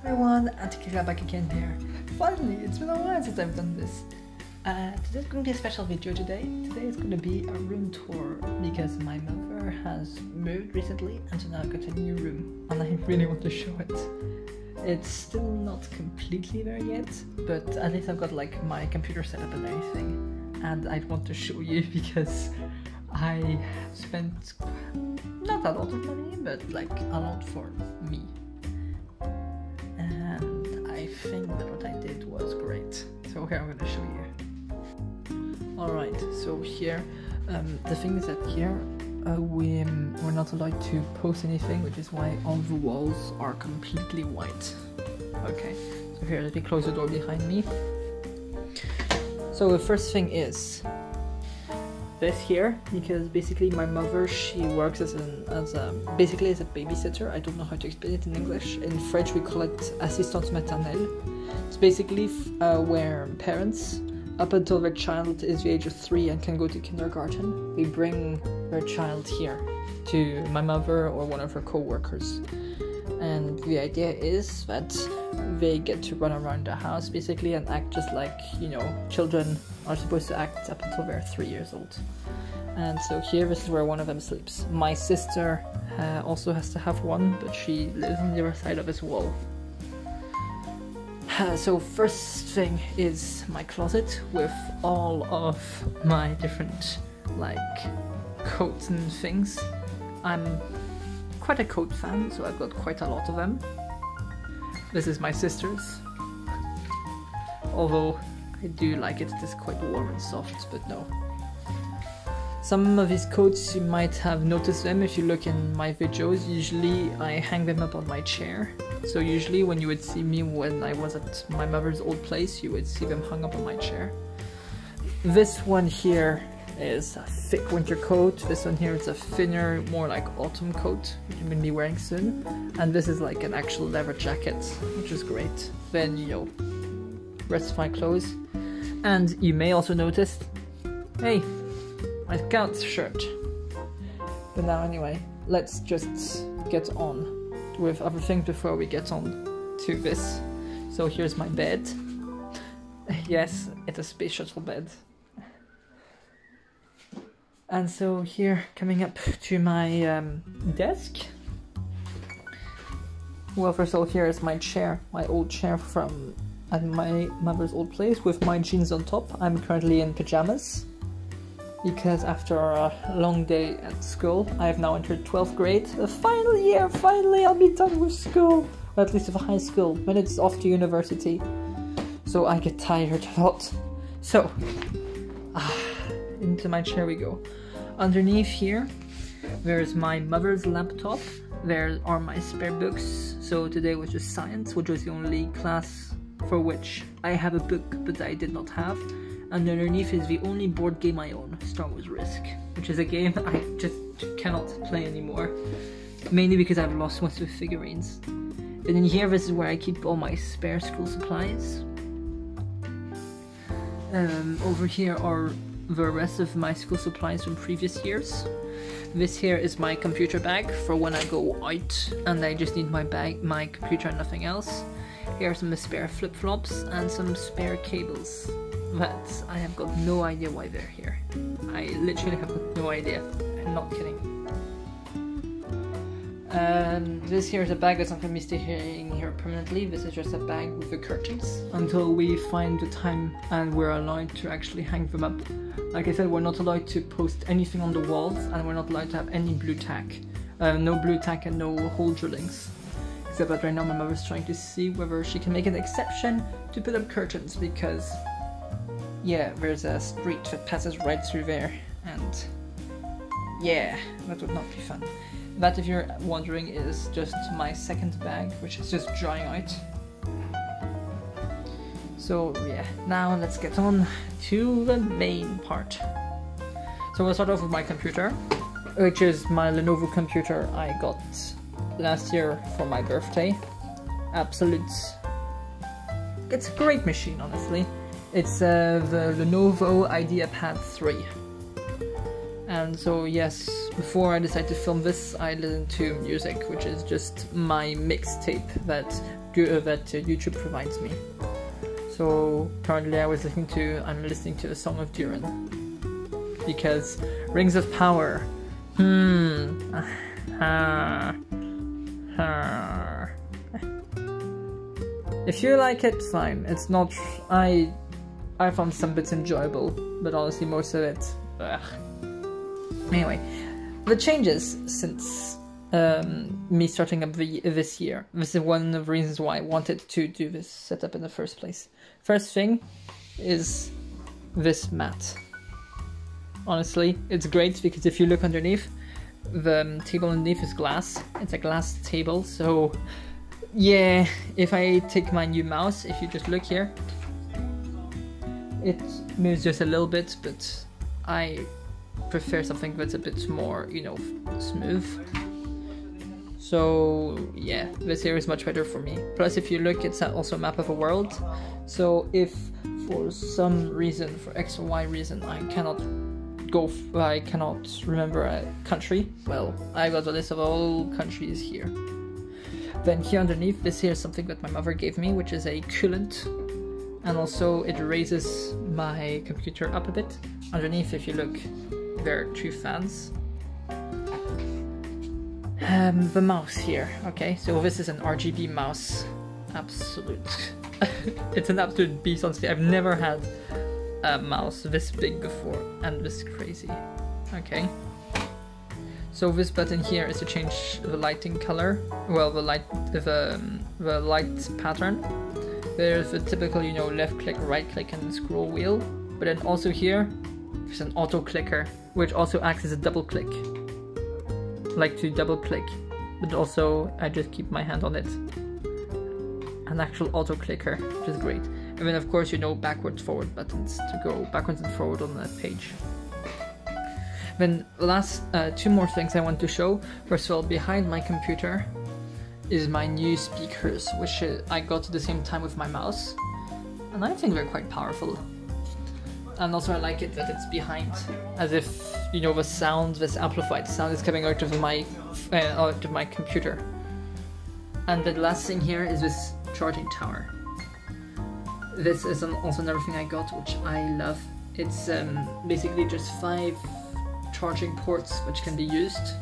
Everyone, Antikira back again here. Finally, it's been a while since I've done this. Today's going to be a special video today. Today is going to be a room tour because my mother has moved recently and so now I've got a new room and I really want to show it. It's still not completely there yet, but at least I've got like my computer set up and everything, and I want to show you because I spent not a lot of money, but like a lot for me. And I think that what I did was great. So here I'm going to show you. Alright, so here, the thing is that here we're not allowed to post anything, which is why all the walls are completely white. Okay, so here, let me close the door behind me. So the first thing is this here, because basically my mother, she works basically as a babysitter. I don't know how to explain it in English. In French we call it assistante maternelle. It's basically where parents, up until their child is the age of 3 and can go to kindergarten, they bring their child here to my mother or one of her co-workers. And the idea is that they get to run around the house basically and act just like, you know, children are supposed to act up until they're 3 years old. And so here, this is where one of them sleeps. My sister also has to have one, but she lives on the other side of this wall. So first thing is my closet with all of my different like coats and things. I'm quite a coat fan, so I've got quite a lot of them. This is my sister's, although I do like it, it is quite warm and soft, but no. Some of these coats, you might have noticed them if you look in my videos. Usually I hang them up on my chair. So usually when you would see me when I was at my mother's old place, you would see them hung up on my chair. This one here is a thick winter coat. This one here is a thinner, more like autumn coat, which I'm going to be wearing soon. And this is like an actual leather jacket, which is great. Then, you know, rest of my clothes. And you may also notice, hey, my scout's shirt. But now anyway, let's just get on with other things before we get on to this. So here's my bed. Yes, it's a space shuttle bed. And so here, coming up to my desk. Well, first of all, here is my chair, my old chair from at my mother's old place with my jeans on top. I'm currently in pajamas because after a long day at school, I have now entered 12th grade. The final year, finally I'll be done with school, or at least with high school, when it's off to university. So I get tired a lot. So, into my chair we go. Underneath here, there's my mother's laptop. There are my spare books. So today was just science, which was the only class for which I have a book, but I did not have. And underneath is the only board game I own, Star Wars Risk, which is a game I just cannot play anymore, mainly because I've lost most of the figurines. And in here, this is where I keep all my spare school supplies. Over here are the rest of my school supplies from previous years. This here is my computer bag for when I go out and I just need my bag, my computer and nothing else. Here are some spare flip-flops and some spare cables. But I have got no idea why they're here. I literally have got no idea. I'm not kidding. This here is a bag that's not going to be staying here permanently. This is just a bag with the curtains until we find the time and we're allowed to actually hang them up. Like I said, we're not allowed to post anything on the walls and we're not allowed to have any blue tack. No blue tack and no hole drillings. Except that right now my mother's trying to see whether she can make an exception to put up curtains because yeah, there's a street that passes right through there, and yeah, that would not be fun. That, if you're wondering, is just my second bag, which is just drying out. So yeah, now let's get on to the main part. So we'll start off with my computer, which is my Lenovo computer I got last year for my birthday. Absolute it's a great machine, honestly. It's the Lenovo IdeaPad 3. And so yes, before I decided to film this, I listened to music, which is just my mixtape that YouTube provides me. So currently I'm listening to a song of Duran. Because Rings of Power. If you like it, fine. It's not. I found some bits enjoyable, but honestly, most of it. Ugh. Anyway, the changes since me starting up this year. This is one of the reasons why I wanted to do this setup in the first place. First thing is this mat. Honestly, it's great because if you look underneath, the table underneath is glass. It's a glass table, so yeah, if I take my new mouse, if you just look here, it moves just a little bit, but I prefer something that's a bit more, you know, smooth. So yeah, this here is much better for me. Plus, if you look, it's also a map of a world. So if for some reason, for X or Y reason, I cannot remember a country, well, I got a list of all countries here. Then here underneath, this here is something that my mother gave me, which is a coolant, and also it raises my computer up a bit. Underneath, if you look, there are 2 fans. The mouse here, okay, so this is an RGB mouse. It's an absolute beast, honestly. I've never had a mouse this big before and this crazy. Okay, so this button here is to change the lighting color, well, the light pattern. There's the typical, you know, left click, right click, and scroll wheel, but then also here there's an auto clicker, which also acts as a double click, like to double click, but also I just keep my hand on it. An actual auto clicker, which is great. And then of course, you know, backwards forward buttons to go backwards and forward on that page. Then last 2 more things I want to show. First of all, behind my computer is my new speakers, which I got at the same time with my mouse, and I think they're quite powerful. And also I like it that it's behind, as if, you know, the sound, this amplified sound is coming out of my computer. And the last thing here is this charging tower. This is also another thing I got, which I love. It's basically just 5 charging ports which can be used.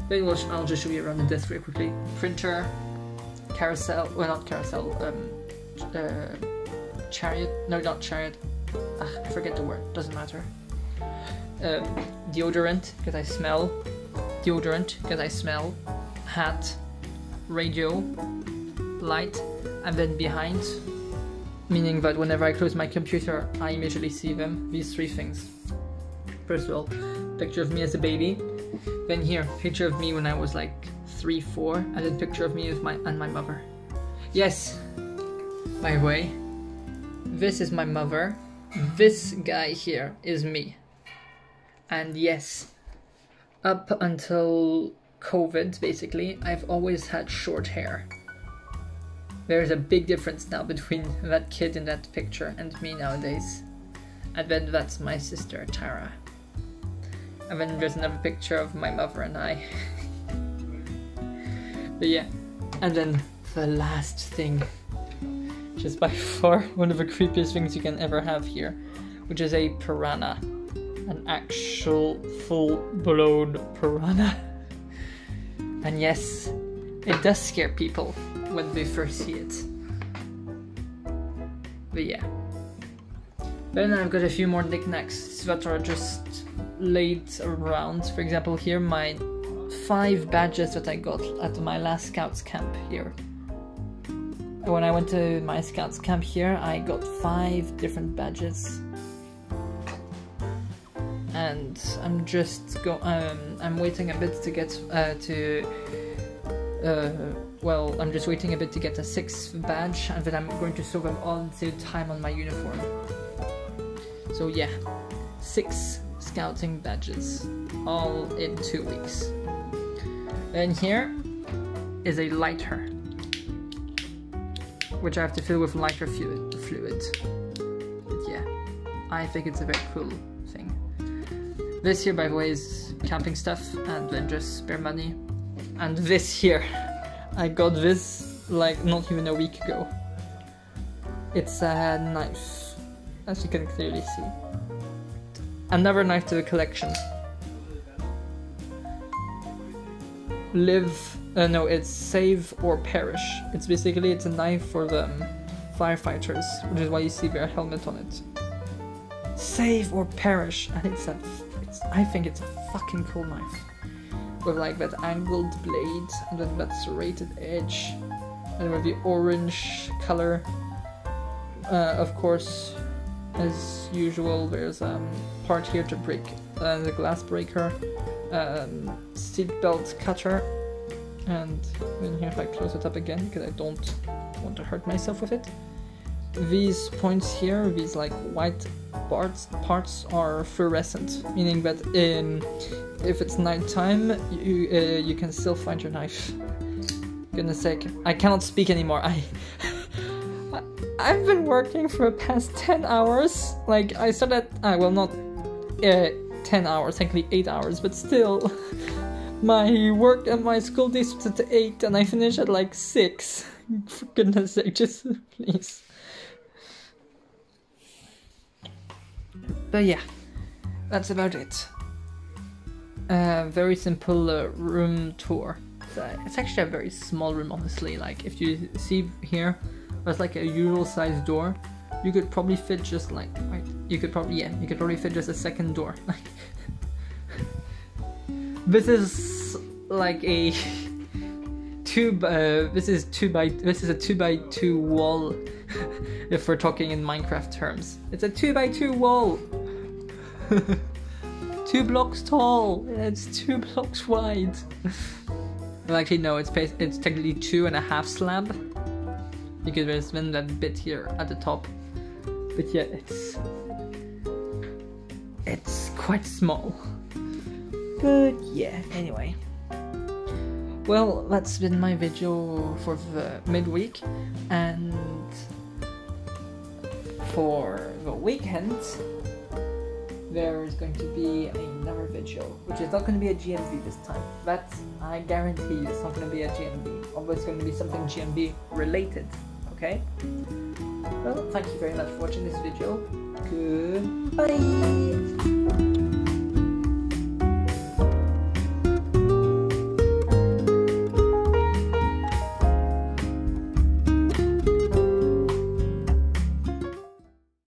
Then I'll just show you around the desk very quickly. Printer, carousel, well, not carousel, chariot, no, not chariot, I forget the word, doesn't matter. Deodorant, because I smell. Hat, radio, light, and then behind, meaning that whenever I close my computer, I immediately see them, these 3 things. First of all, picture of me as a baby. Then here, picture of me when I was like 3, 4, and then picture of me with my mother. Yes, by the way, this is my mother. This guy here is me. And yes, up until COVID, basically, I've always had short hair. There's a big difference now between that kid in that picture and me nowadays. And then that's my sister, Tara. And then there's another picture of my mother and I. But yeah, and then the last thing, which is by far one of the creepiest things you can ever have here, which is a piranha. An actual full-blown piranha. And yes, it does scare people when they first see it. But yeah. Then I've got a few more knickknacks that are just laid around. For example, here my 5 badges that I got at my last Scouts camp here. When I went to my Scouts camp here, I got 5 different badges. And I'm just I'm waiting a bit to get well, I'm just waiting a bit to get a 6th badge, and then I'm going to sew them all at the same time on my uniform. So yeah, 6 scouting badges, all in 2 weeks. And here is a lighter. which I have to fill with lighter fluid. But yeah, I think it's a very cool thing. This here, by the way, is camping stuff and then just spare money. And this here, I got this like not even a week ago. It's a knife, as you can clearly see. Another knife to the collection. No, it's save or perish. It's a knife for the firefighters, which is why you see their helmet on it. Save or perish, and I think it's a fucking cool knife. With like that angled blade, and then that serrated edge, and with the orange color. Of course, as usual, there's a part here to break the glass breaker, seatbelt cutter, and then here if I close it up again because I don't want to hurt myself with it. These points here, these like white parts are fluorescent, meaning that if it's nighttime, you can still find your knife. Goodness sake, I cannot speak anymore. I've been working for the past 10 hours. Like, I started well, not 10 hours, technically 8 hours, but still. My work and my school day starts at 8 and I finish at like 6. For goodness sake, just please. But yeah, that's about it. Very simple room tour. It's actually a very small room, honestly. Like, if you see here, there's like a usual size door. You could probably fit just like, right, you could probably fit just a second door. This is like a this is a 2x2 wall. If we're talking in Minecraft terms, it's a 2x2 wall. 2 blocks tall. It's 2 blocks wide. Well, actually no, it's technically 2.5 slab. Because there's been that bit here at the top. But yeah, it's quite small. But yeah, anyway. Well, that's been my video for the midweek, and for the weekend there is going to be another video, which is not going to be a GMV this time. That I guarantee you, it's not going to be a GMV. Although it's going to be something GMV related. Okay? Well, thank you very much for watching this video. Goodbye!